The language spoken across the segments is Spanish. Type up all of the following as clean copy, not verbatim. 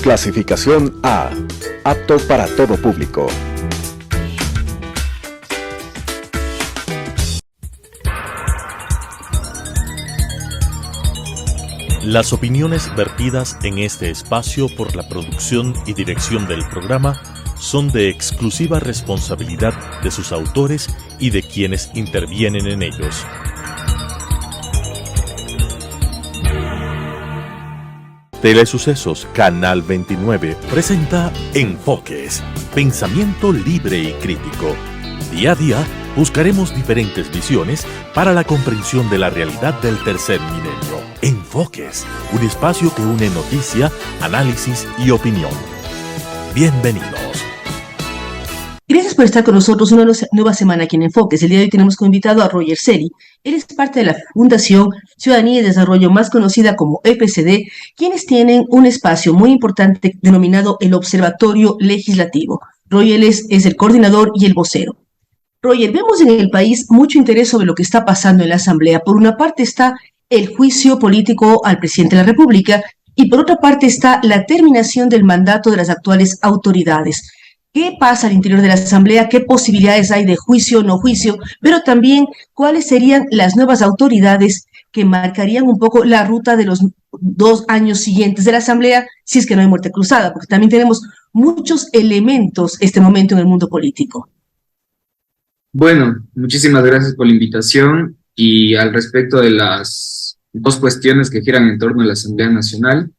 Clasificación A. Apto para todo público. Las opiniones vertidas en este espacio por la producción y dirección del programa son de exclusiva responsabilidad de sus autores y de quienes intervienen en ellos. Telesucesos Canal 29 presenta Enfoques, pensamiento libre y crítico. Día a día buscaremos diferentes visiones para la comprensión de la realidad del tercer milenio. Enfoques, un espacio que une noticia, análisis y opinión. Bienvenidos. Gracias por estar con nosotros una nueva semana aquí en Enfoques. El día de hoy tenemos como invitado a Roger Celi. Él es parte de la Fundación Ciudadanía y Desarrollo, más conocida como FCD, quienes tienen un espacio muy importante denominado el Observatorio Legislativo. Roger es el coordinador y el vocero. Roger, vemos en el país mucho interés sobre lo que está pasando en la Asamblea. Por una parte está el juicio político al presidente de la República y por otra parte está la terminación del mandato de las actuales autoridades. ¿Qué pasa al interior de la Asamblea? ¿Qué posibilidades hay de juicio o no juicio? Pero también, ¿cuáles serían las nuevas autoridades que marcarían un poco la ruta de los 2 años siguientes de la Asamblea, si es que no hay muerte cruzada? Porque también tenemos muchos elementos este momento en el mundo político. Bueno, muchísimas gracias por la invitación. Y al respecto de las 2 cuestiones que giran en torno a la Asamblea Nacional,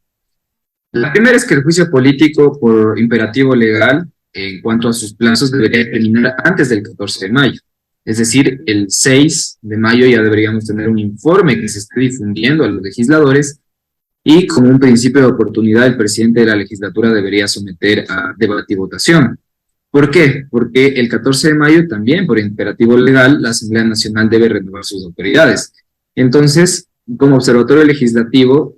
la primera es que el juicio político por imperativo legal en cuanto a sus plazos debería terminar antes del 14 de mayo. Es decir, el 6 de mayo ya deberíamos tener un informe que se esté difundiendo a los legisladores y como un principio de oportunidad el presidente de la legislatura debería someter a debate y votación. ¿Por qué? Porque el 14 de mayo también, por imperativo legal, la Asamblea Nacional debe renovar sus autoridades. Entonces, como observatorio legislativo,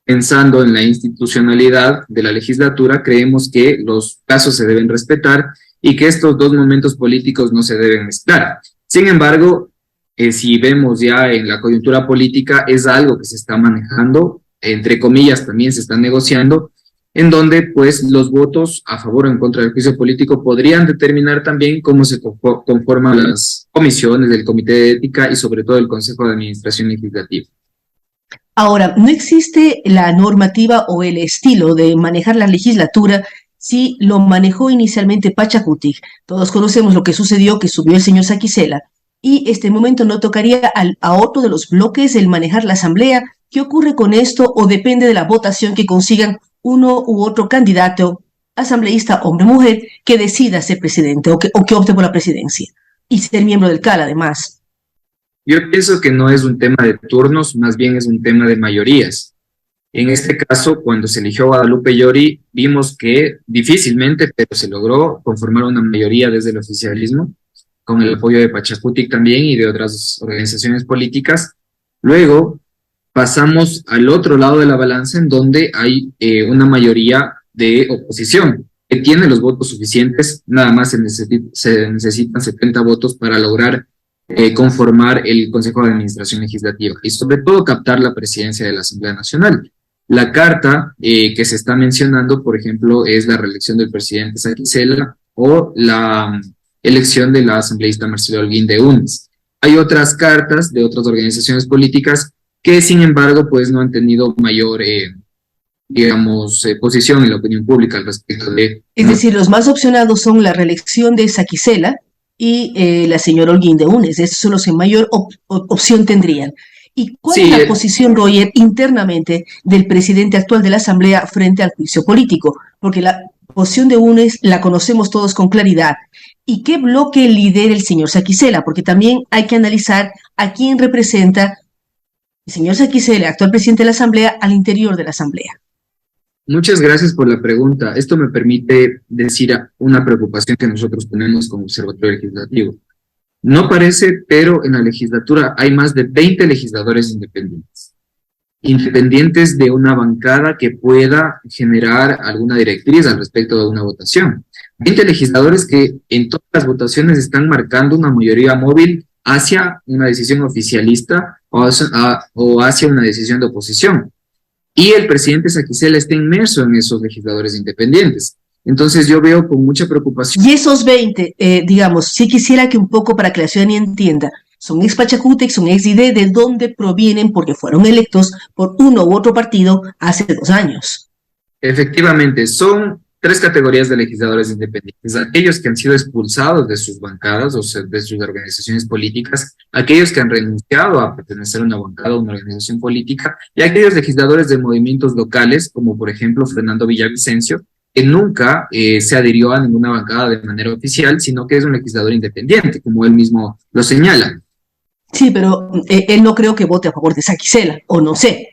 pensando en la institucionalidad de la legislatura, creemos que los plazos se deben respetar y que estos 2 momentos políticos no se deben mezclar. Sin embargo, si vemos ya en la coyuntura política, es algo que se está manejando, entre comillas también se está negociando, en donde pues los votos a favor o en contra del juicio político podrían determinar también cómo se conforman las comisiones del Comité de Ética y sobre todo el Consejo de Administración Legislativa. Ahora, no existe la normativa o el estilo de manejar la legislatura si lo manejó inicialmente Pachacutic. Todos conocemos lo que sucedió, que subió el señor Saquicela, y este momento no tocaría a otro de los bloques el manejar la Asamblea. ¿Qué ocurre con esto o depende de la votación que consigan uno u otro candidato, asambleísta, hombre o mujer, que decida ser presidente o que opte por la presidencia y ser miembro del CAL además? Yo pienso que no es un tema de turnos, más bien es un tema de mayorías. En este caso, cuando se eligió Guadalupe Llori, vimos que difícilmente, pero se logró conformar una mayoría desde el oficialismo, con el apoyo de Pachacutic también y de otras organizaciones políticas. Luego pasamos al otro lado de la balanza, en donde hay una mayoría de oposición, que tiene los votos suficientes, nada más se necesitan 70 votos para lograr conformar el Consejo de Administración Legislativa y sobre todo captar la presidencia de la Asamblea Nacional. La carta que se está mencionando, por ejemplo, es la reelección del presidente Saquicela o la elección de la asambleísta Marcela Holguín de UNES. Hay otras cartas de otras organizaciones políticas que, sin embargo, pues no han tenido mayor, posición en la opinión pública al respecto de... Es decir, los más opcionados son la reelección de Saquicela y la señora Holguín de UNES. Esos son los que mayor opción tendrían. ¿Y cuál es la posición, Roger, internamente del presidente actual de la Asamblea frente al juicio político? Porque la posición de UNES la conocemos todos con claridad. ¿Y qué bloque lidera el señor Saquicela? Porque también hay que analizar a quién representa el señor Saquicela, actual presidente de la Asamblea, al interior de la Asamblea. Muchas gracias por la pregunta. Esto me permite decir una preocupación que nosotros tenemos como Observatorio Legislativo. No parece, pero en la legislatura hay más de 20 legisladores independientes de una bancada que pueda generar alguna directriz al respecto de una votación. 20 legisladores que en todas las votaciones están marcando una mayoría móvil hacia una decisión oficialista o hacia una decisión de oposición. y el presidente Saquicela está inmerso en esos legisladores independientes. Entonces yo veo con mucha preocupación. Y esos 20, digamos, sí quisiera que un poco para que la ciudadanía entienda, son ex Pachacutic, son ex IDE, ¿de dónde provienen? Porque fueron electos por uno u otro partido hace 2 años. Efectivamente, son 3 categorías de legisladores independientes: aquellos que han sido expulsados de sus bancadas o sea, de sus organizaciones políticas, aquellos que han renunciado a pertenecer a una bancada o una organización política, y aquellos legisladores de movimientos locales, como por ejemplo Fernando Villavicencio, que nunca se adhirió a ninguna bancada de manera oficial, sino que es un legislador independiente, como él mismo lo señala. Sí, pero él no creo que vote a favor de Saquicela, o no sé.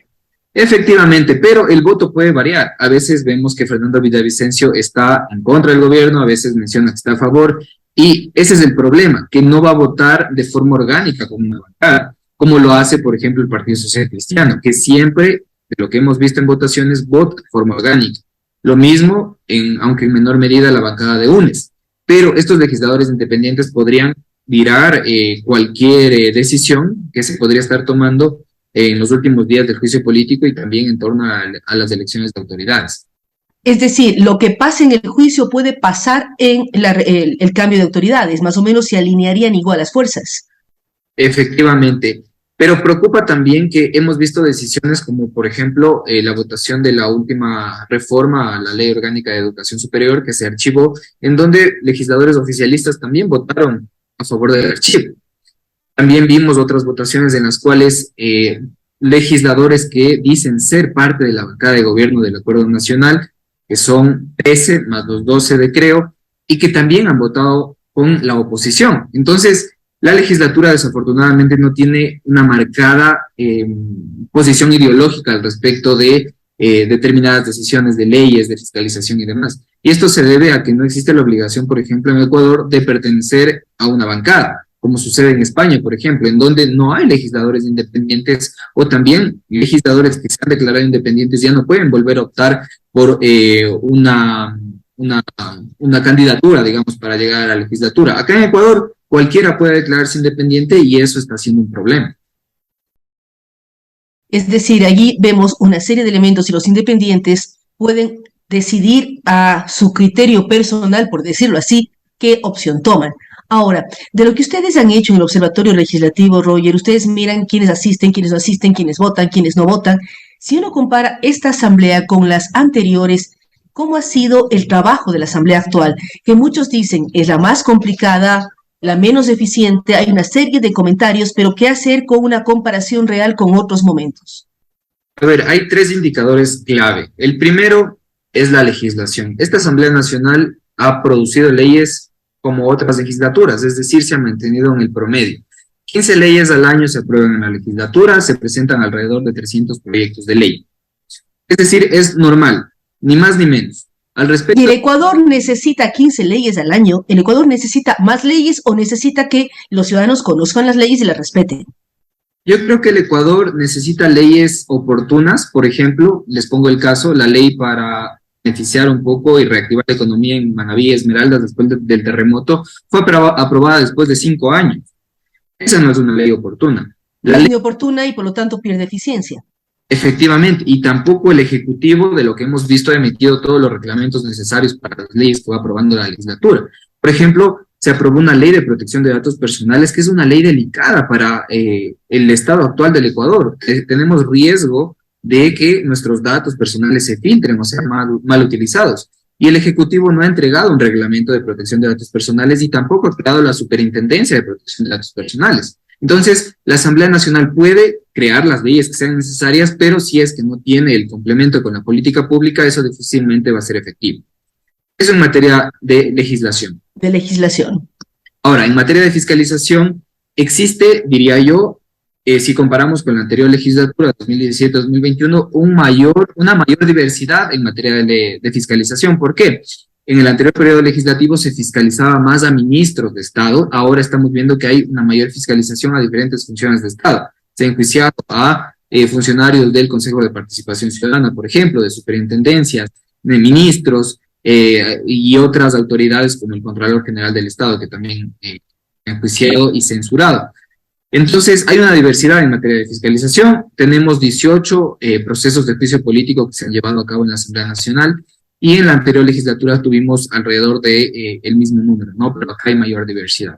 Efectivamente, pero el voto puede variar. A veces vemos que Fernando Villavicencio está en contra del gobierno, a veces menciona que está a favor, y ese es el problema, que no va a votar de forma orgánica como una bancada, como lo hace, por ejemplo, el Partido Social Cristiano, que siempre, de lo que hemos visto en votaciones, vota de forma orgánica. Lo mismo, aunque en menor medida, la bancada de UNES. Pero estos legisladores independientes podrían virar cualquier decisión que se podría estar tomando en los últimos días del juicio político y también en torno a las elecciones de autoridades. Es decir, lo que pasa en el juicio puede pasar en el cambio de autoridades, más o menos se alinearían igual las fuerzas. Efectivamente, pero preocupa también que hemos visto decisiones como, por ejemplo, la votación de la última reforma a la Ley Orgánica de Educación Superior que se archivó, en donde legisladores oficialistas también votaron a favor del archivo. También vimos otras votaciones en las cuales legisladores que dicen ser parte de la bancada de gobierno del Acuerdo Nacional, que son 13 más los 12 de Creo, y que también han votado con la oposición. Entonces, la legislatura desafortunadamente no tiene una marcada posición ideológica al respecto de determinadas decisiones de leyes, de fiscalización y demás. Y esto se debe a que no existe la obligación, por ejemplo, en Ecuador, de pertenecer a una bancada, como sucede en España, por ejemplo, en donde no hay legisladores independientes, o también legisladores que se han declarado independientes ya no pueden volver a optar por una candidatura, digamos, para llegar a la legislatura. Acá en Ecuador, cualquiera puede declararse independiente y eso está siendo un problema. Es decir, allí vemos una serie de elementos y los independientes pueden decidir a su criterio personal, por decirlo así, qué opción toman. Ahora, de lo que ustedes han hecho en el Observatorio Legislativo, Roger, ustedes miran quiénes asisten, quiénes no asisten, quiénes votan, quiénes no votan. Si uno compara esta asamblea con las anteriores, ¿cómo ha sido el trabajo de la asamblea actual? Que muchos dicen es la más complicada, la menos eficiente, hay una serie de comentarios, pero ¿qué hacer con una comparación real con otros momentos? A ver, hay 3 indicadores clave. El primero es la legislación. Esta Asamblea Nacional ha producido leyes como otras legislaturas, es decir, se ha mantenido en el promedio. 15 leyes al año se aprueban en la legislatura, se presentan alrededor de 300 proyectos de ley. Es decir, es normal, ni más ni menos. Al respecto, ¿Y el Ecuador necesita 15 leyes al año? ¿El Ecuador necesita más leyes o necesita que los ciudadanos conozcan las leyes y las respeten? yo creo que el Ecuador necesita leyes oportunas. Por ejemplo, les pongo el caso, la ley para beneficiar un poco y reactivar la economía en Manabí y Esmeraldas después del terremoto fue aprobada después de 5 años. Esa no es una ley oportuna. La Es ley, inoportuna y por lo tanto pierde eficiencia. efectivamente, y tampoco el Ejecutivo, de lo que hemos visto, ha emitido todos los reglamentos necesarios para las leyes que va aprobando la legislatura. Por ejemplo, se aprobó una ley de protección de datos personales, que es una ley delicada para el estado actual del Ecuador. Tenemos riesgo de que nuestros datos personales se filtren o sean mal utilizados. Y el Ejecutivo no ha entregado un reglamento de protección de datos personales y tampoco ha creado la Superintendencia de Protección de Datos Personales. Entonces, la Asamblea Nacional puede crear las leyes que sean necesarias, pero si es que no tiene el complemento con la política pública, eso difícilmente va a ser efectivo. Eso en materia de legislación. De legislación. Ahora, en materia de fiscalización, existe, diría yo, si comparamos con la anterior legislatura, 2017-2021, una mayor diversidad en materia de fiscalización. ¿Por qué? En el anterior periodo legislativo se fiscalizaba más a ministros de Estado, ahora estamos viendo que hay una mayor fiscalización a diferentes funciones de Estado. Se ha enjuiciado a funcionarios del Consejo de Participación Ciudadana, por ejemplo, de superintendencias, de ministros, y otras autoridades como el Contralor General del Estado, que también enjuiciado y censurado. Entonces, hay una diversidad en materia de fiscalización. Tenemos 18 procesos de juicio político que se han llevado a cabo en la Asamblea Nacional, y en la anterior legislatura tuvimos alrededor de el mismo número, ¿no? Pero acá hay mayor diversidad.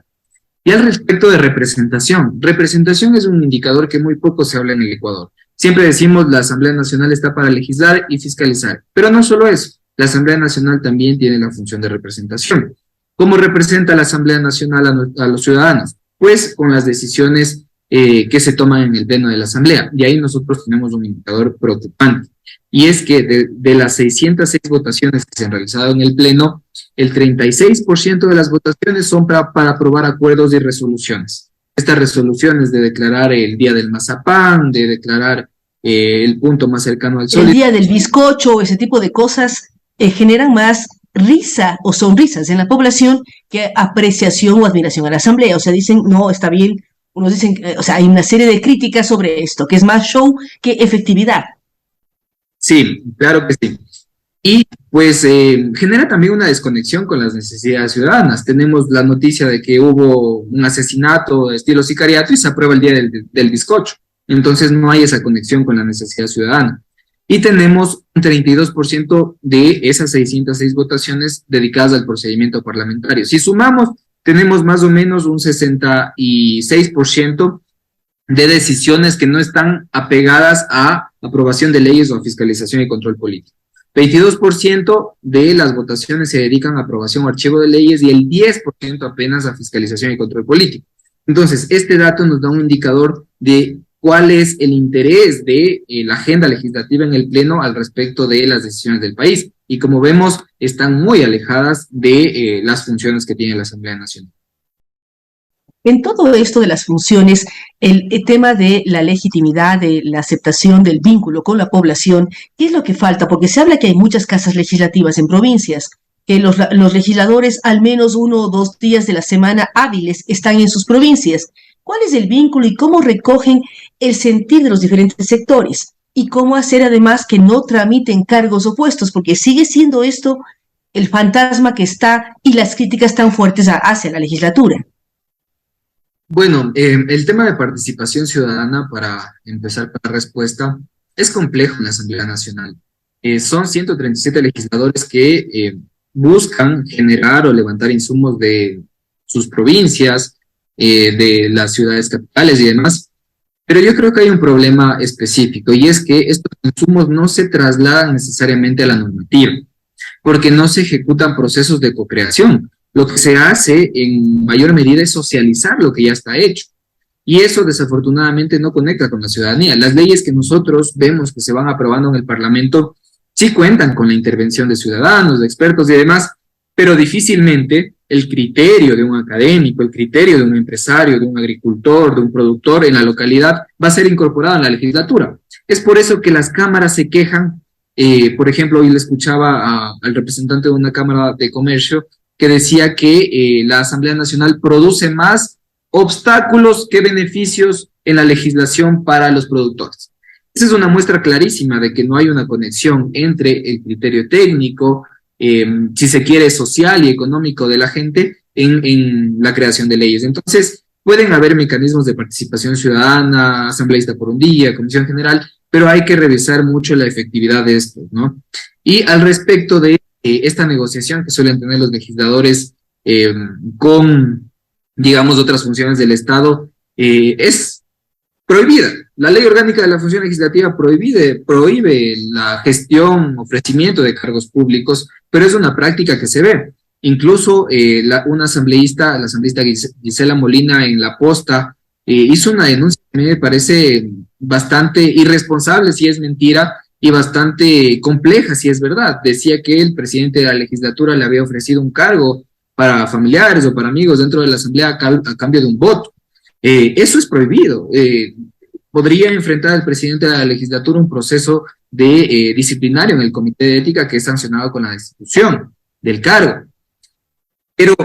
Y al respecto de representación es un indicador que muy poco se habla en el Ecuador. Siempre decimos la Asamblea Nacional está para legislar y fiscalizar, pero no solo eso, la Asamblea Nacional también tiene la función de representación. ¿Cómo representa la Asamblea Nacional a los ciudadanos? Pues con las decisiones que se toman en el pleno de la Asamblea, y ahí nosotros tenemos un indicador preocupante, y es que de las 606 votaciones que se han realizado en el pleno, el 36% de las votaciones son para aprobar acuerdos y resoluciones. Estas resoluciones de declarar el Día del Mazapán, de declarar el punto más cercano al sol. El Día del Bizcocho, ese tipo de cosas generan más risa o sonrisas en la población que apreciación o admiración a la Asamblea. O sea, dicen, no, está bien. Unos dicen, o sea, hay una serie de críticas sobre esto, que es más show que efectividad. Sí, claro que sí. Y pues genera también una desconexión con las necesidades ciudadanas. Tenemos la noticia de que hubo un asesinato de estilo sicariato y se aprueba el Día del Bizcocho. Entonces no hay esa conexión con la necesidad ciudadana. Y tenemos un 32% de esas 606 votaciones dedicadas al procedimiento parlamentario. Si sumamos, tenemos más o menos un 66% de decisiones que no están apegadas a aprobación de leyes o a fiscalización y control político. 22% de las votaciones se dedican a aprobación o archivo de leyes y el 10% apenas a fiscalización y control político. Entonces, este dato nos da un indicador de cuál es el interés de la agenda legislativa en el Pleno al respecto de las decisiones del país. Y como vemos, están muy alejadas de las funciones que tiene la Asamblea Nacional. En todo esto de las funciones, el tema de la legitimidad, de la aceptación del vínculo con la población, ¿qué es lo que falta? Porque se habla que hay muchas casas legislativas en provincias, que los legisladores al menos 1 o 2 días de la semana hábiles están en sus provincias. ¿Cuál es el vínculo y cómo recogen el sentir de los diferentes sectores? Y cómo hacer además que no tramiten cargos opuestos, porque sigue siendo esto el fantasma que está y las críticas tan fuertes hacia la legislatura. Bueno, el tema de participación ciudadana, para empezar con la respuesta, es complejo en la Asamblea Nacional. Son 137 legisladores que buscan generar o levantar insumos de sus provincias, de las ciudades capitales y demás, pero yo creo que hay un problema específico, y es que estos insumos no se trasladan necesariamente a la normativa, porque no se ejecutan procesos de co-creación. Lo que se hace en mayor medida es socializar lo que ya está hecho. Y eso desafortunadamente no conecta con la ciudadanía. Las leyes que nosotros vemos que se van aprobando en el Parlamento sí cuentan con la intervención de ciudadanos, de expertos y demás, pero difícilmente el criterio de un académico, el criterio de un empresario, de un agricultor, de un productor en la localidad va a ser incorporado en la legislatura. Es por eso que las cámaras se quejan. Por ejemplo, hoy le escuchaba al representante de una cámara de comercio que decía que la Asamblea Nacional produce más obstáculos que beneficios en la legislación para los productores. Esa es una muestra clarísima de que no hay una conexión entre el criterio técnico, si se quiere, social y económico de la gente en la creación de leyes. Entonces, pueden haber mecanismos de participación ciudadana, asambleísta por un día, comisión general, pero hay que revisar mucho la efectividad de esto, ¿no? Y al respecto de esta negociación que suelen tener los legisladores con, digamos, otras funciones del Estado, es prohibida. La Ley Orgánica de la Función Legislativa prohíbe la gestión, ofrecimiento de cargos públicos, pero es una práctica que se ve. Incluso una asambleísta, la asambleísta Gisela Molina en La Posta, hizo una denuncia que a mí me parece bastante irresponsable si es mentira, y bastante compleja si es verdad. Decía que el presidente de la legislatura le había ofrecido un cargo para familiares o para amigos dentro de la asamblea a cambio de un voto. Eso es prohibido. Podría enfrentar al presidente de la legislatura un proceso de disciplinario en el comité de ética que es sancionado con la destitución del cargo. Pero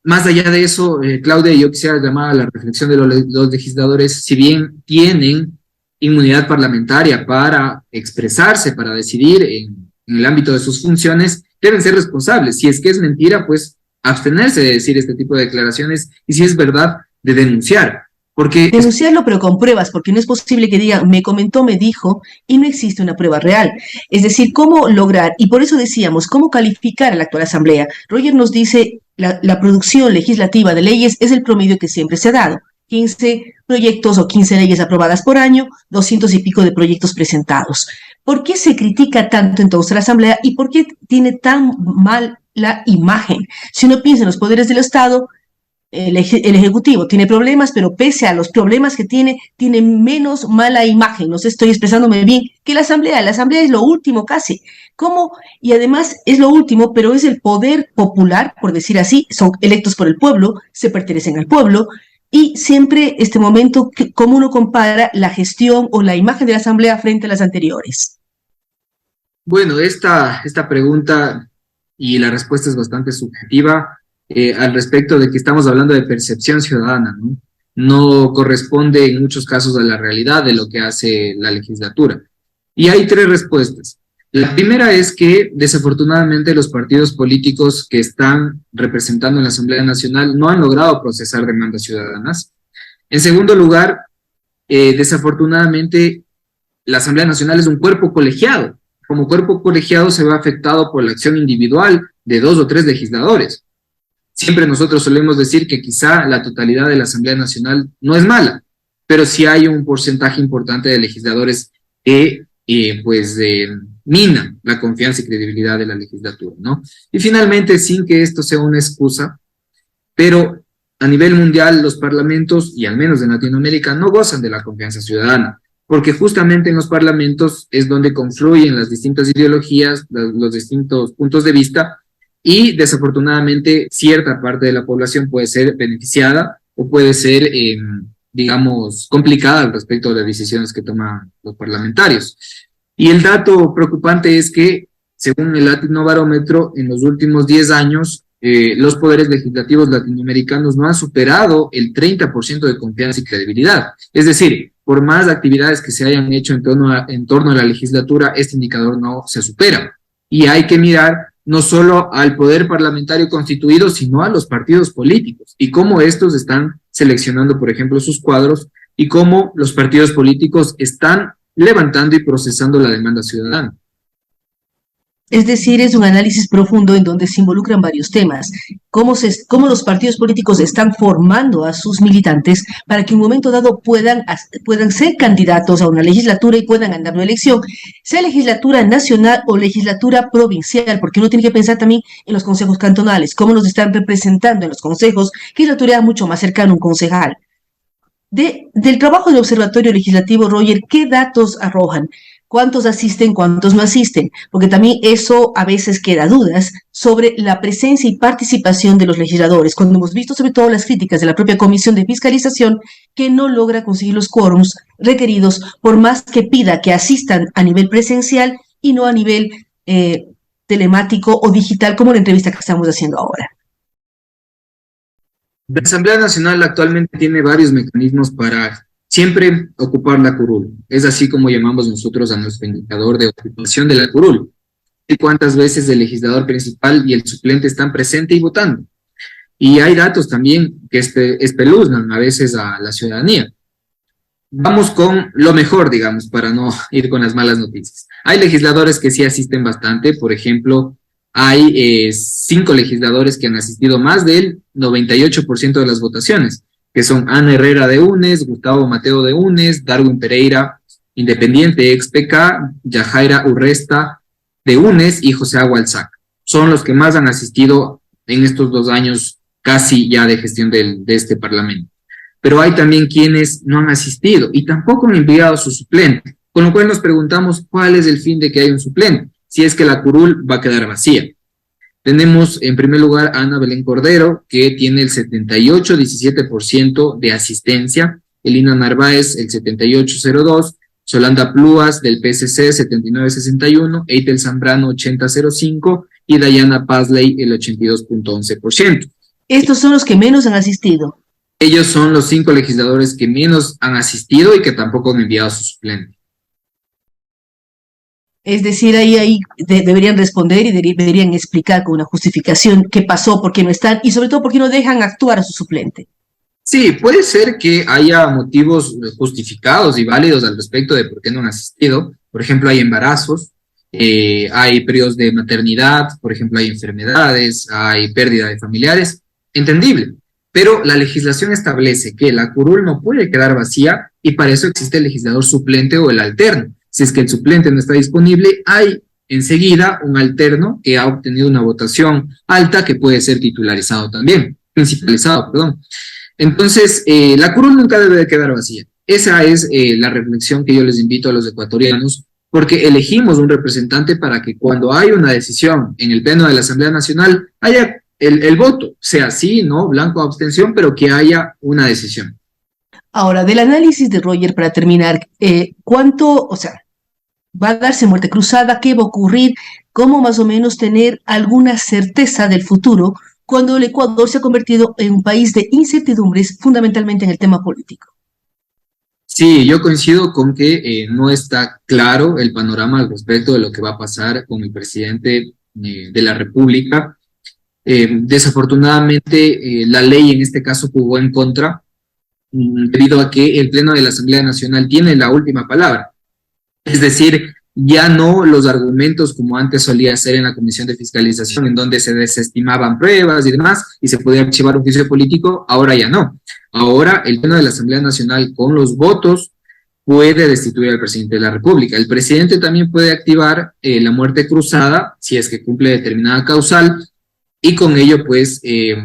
más allá de eso, Claudia, yo quisiera llamar a la reflexión de los legisladores. Si bien tienen inmunidad parlamentaria para expresarse, para decidir en el ámbito de sus funciones, deben ser responsables. Si es que es mentira, pues abstenerse de decir este tipo de declaraciones, y si es verdad, de denunciar. Porque Denunciarlo, pero con pruebas, porque no es posible que diga, me comentó, me dijo, y no existe una prueba real. Es decir, cómo lograr, y por eso decíamos, cómo calificar a la actual Asamblea. Roger nos dice, la producción legislativa de leyes es el promedio que siempre se ha dado. 15 proyectos o 15 leyes aprobadas por año, 200 y pico de proyectos presentados. ¿Por qué se critica tanto entonces la Asamblea y por qué tiene tan mal la imagen? Si uno piensa en los poderes del Estado, el Ejecutivo tiene problemas, pero pese a los problemas que tiene menos mala imagen, no sé, estoy expresándome bien, que la Asamblea. La Asamblea es lo último casi. ¿Cómo? Y además es lo último, pero es el poder popular, por decir así, son electos por el pueblo, se pertenecen al pueblo, y siempre este momento, cómo uno compara la gestión o la imagen de la Asamblea frente a las anteriores. bueno, esta pregunta y la respuesta es bastante subjetiva al respecto de que estamos hablando de percepción ciudadana, ¿no? No corresponde en muchos casos a la realidad de lo que hace la legislatura. Y hay tres respuestas. La primera es que desafortunadamente los partidos políticos que están representando en la Asamblea Nacional no han logrado procesar demandas ciudadanas. En segundo lugar, desafortunadamente la Asamblea Nacional es un cuerpo colegiado. Como cuerpo colegiado se ve afectado por la acción individual de 2 o 3 legisladores. Siempre nosotros solemos decir que quizá la totalidad de la Asamblea Nacional no es mala, pero sí hay un porcentaje importante de legisladores que minan la confianza y credibilidad de la legislatura, ¿no? Y finalmente, sin que esto sea una excusa, pero a nivel mundial los parlamentos, y al menos en Latinoamérica, no gozan de la confianza ciudadana, porque justamente en los parlamentos es donde confluyen las distintas ideologías, los distintos puntos de vista, y desafortunadamente cierta parte de la población puede ser beneficiada o puede ser, digamos, complicada al respecto de las decisiones que toman los parlamentarios. Y el dato preocupante es que, según el Latinobarómetro, en los últimos 10 años, los poderes legislativos latinoamericanos no han superado el 30% de confianza y credibilidad. Es decir, por más actividades que se hayan hecho en torno a la legislatura, este indicador no se supera. Y hay que mirar no solo al poder parlamentario constituido, sino a los partidos políticos y cómo estos están seleccionando, por ejemplo, sus cuadros y cómo los partidos políticos están levantando y procesando la demanda ciudadana. Es decir, es un análisis profundo en donde se involucran varios temas. Cómo los partidos políticos están formando a sus militantes para que en un momento dado puedan ser candidatos a una legislatura y puedan ganar una elección, sea legislatura nacional o legislatura provincial, porque uno tiene que pensar también en los consejos cantonales, cómo nos están representando en los consejos, que es la autoridad mucho más cercana a un concejal. Del trabajo del Observatorio Legislativo, Roger, ¿qué datos arrojan? ¿Cuántos asisten, cuántos no asisten? Porque también eso a veces queda dudas sobre la presencia y participación de los legisladores, cuando hemos visto sobre todo las críticas de la propia Comisión de Fiscalización que no logra conseguir los quórums requeridos por más que pida que asistan a nivel presencial y no a nivel telemático o digital como la entrevista que estamos haciendo ahora. La Asamblea Nacional actualmente tiene varios mecanismos para siempre ocupar la curul. Es así como llamamos nosotros a nuestro indicador de ocupación de la curul. Y cuántas veces el legislador principal y el suplente están presentes y votando. Y hay datos también que espeluznan a veces a la ciudadanía. Vamos con lo mejor, digamos, para no ir con las malas noticias. Hay legisladores que sí asisten bastante. Por ejemplo, hay 5 legisladores que han asistido más del 98% de las votaciones, que son Ana Herrera de UNES, Gustavo Mateo de UNES, Darwin Pereira, Independiente, ex-PK, Yajaira Urresta de UNES y José Agualzac. Son los que más han asistido en estos 2 años casi ya de gestión de este Parlamento. Pero hay también quienes no han asistido y tampoco han enviado a su suplente, con lo cual nos preguntamos cuál es el fin de que haya un suplente, si es que la curul va a quedar vacía. Tenemos en primer lugar a Ana Belén Cordero, que tiene el 78-17% de asistencia, Elina Narváez el 78-02%, Solanda Plúas del PSC 79-61%, Eitel Zambrano 80-05% y Dayana Pazley el 82.11%. Estos son los que menos han asistido. Ellos son los 5 legisladores que menos han asistido y que tampoco han enviado a su suplente. Es decir, ahí deberían responder y deberían explicar con una justificación qué pasó, por qué no están y sobre todo por qué no dejan actuar a su suplente. Sí, puede ser que haya motivos justificados y válidos al respecto de por qué no han asistido. Por ejemplo, hay embarazos, hay periodos de maternidad, por ejemplo, hay enfermedades, hay pérdida de familiares. Entendible. Pero la legislación establece que la curul no puede quedar vacía y para eso existe el legislador suplente o el alterno. Si es que el suplente no está disponible, hay enseguida un alterno que ha obtenido una votación alta que puede ser titularizado también, principalizado, perdón. Entonces, la curul nunca debe de quedar vacía. Esa es la reflexión que yo les invito a los ecuatorianos, porque elegimos un representante para que cuando hay una decisión en el pleno de la Asamblea Nacional haya el voto, sea sí, no, blanco, abstención, pero que haya una decisión. Ahora, del análisis de Roger, para terminar, va a darse muerte cruzada? ¿Qué va a ocurrir? ¿Cómo más o menos tener alguna certeza del futuro cuando el Ecuador se ha convertido en un país de incertidumbres, fundamentalmente en el tema político? Sí, yo coincido con que no está claro el panorama al respecto de lo que va a pasar con el presidente de la República. Desafortunadamente, la ley en este caso jugó en contra, debido a que el Pleno de la Asamblea Nacional tiene la última palabra. Es decir, ya no los argumentos como antes solía ser en la Comisión de Fiscalización, en donde se desestimaban pruebas y demás, y se podía archivar un juicio político, ahora ya no. Ahora el Pleno de la Asamblea Nacional, con los votos, puede destituir al presidente de la República. El presidente también puede activar la muerte cruzada, si es que cumple determinada causal, y con ello, pues,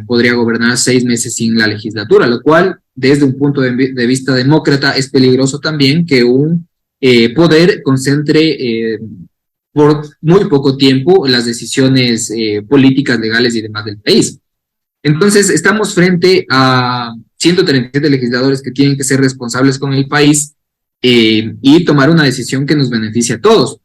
podría gobernar 6 meses sin la legislatura, lo cual, desde un punto de vista demócrata, es peligroso también que un poder concentre por muy poco tiempo las decisiones políticas, legales y demás del país. Entonces, estamos frente a 137 legisladores que tienen que ser responsables con el país y tomar una decisión que nos beneficie a todos.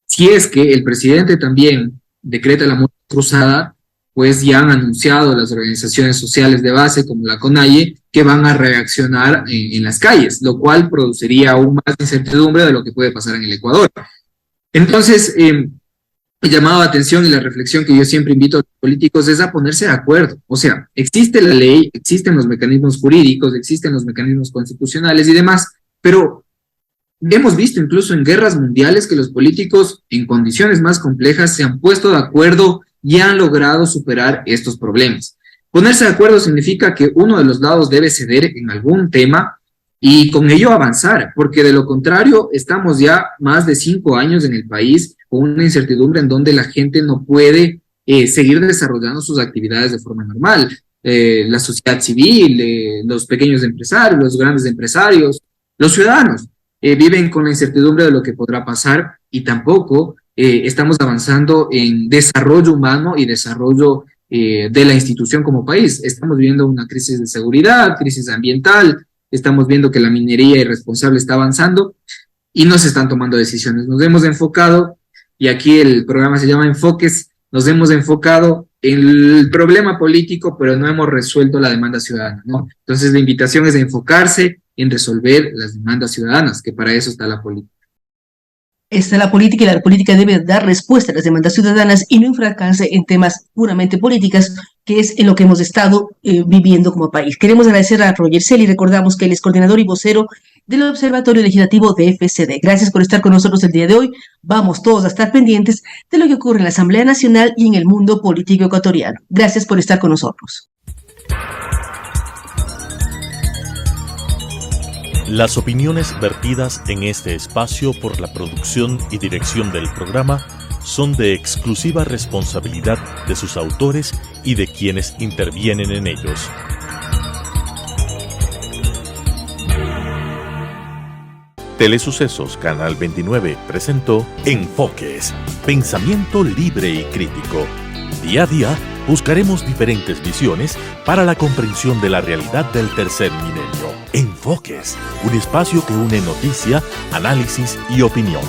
Si es que el presidente también decreta la muerte cruzada, pues ya han anunciado las organizaciones sociales de base como la CONAIE que van a reaccionar en las calles, lo cual produciría aún más incertidumbre de lo que puede pasar en el Ecuador. Entonces, el llamado de atención y la reflexión que yo siempre invito a los políticos es a ponerse de acuerdo. O sea, existe la ley, existen los mecanismos jurídicos, existen los mecanismos constitucionales y demás, pero hemos visto incluso en guerras mundiales que los políticos en condiciones más complejas se han puesto de acuerdo y han logrado superar estos problemas. Ponerse de acuerdo significa que uno de los lados debe ceder en algún tema y con ello avanzar, porque de lo contrario estamos ya más de 5 años en el país con una incertidumbre en donde la gente no puede seguir desarrollando sus actividades de forma normal. La sociedad civil, los pequeños empresarios, los grandes empresarios, los ciudadanos viven con la incertidumbre de lo que podrá pasar y tampoco estamos avanzando en desarrollo humano y desarrollo de la institución como país. Estamos viviendo una crisis de seguridad, crisis ambiental, estamos viendo que la minería irresponsable está avanzando y no se están tomando decisiones. Nos hemos enfocado, y aquí el programa se llama Enfoques, nos hemos enfocado en el problema político, pero no hemos resuelto la demanda ciudadana, ¿no? Entonces la invitación es de enfocarse en resolver las demandas ciudadanas, que para eso está la política. Está la política y la política debe dar respuesta a las demandas ciudadanas y no enfrascarse en temas puramente políticas, que es en lo que hemos estado viviendo como país. Queremos agradecer a Roger Celi, recordamos que él es coordinador y vocero del Observatorio Legislativo de FCD. Gracias por estar con nosotros el día de hoy. Vamos todos a estar pendientes de lo que ocurre en la Asamblea Nacional y en el mundo político ecuatoriano. Gracias por estar con nosotros. Las opiniones vertidas en este espacio por la producción y dirección del programa son de exclusiva responsabilidad de sus autores y de quienes intervienen en ellos. Telesucesos Canal 29 presentó Enfoques, pensamiento libre y crítico. Día a día buscaremos diferentes visiones para la comprensión de la realidad del tercer milenio. Enfoques, un espacio que une noticia, análisis y opinión.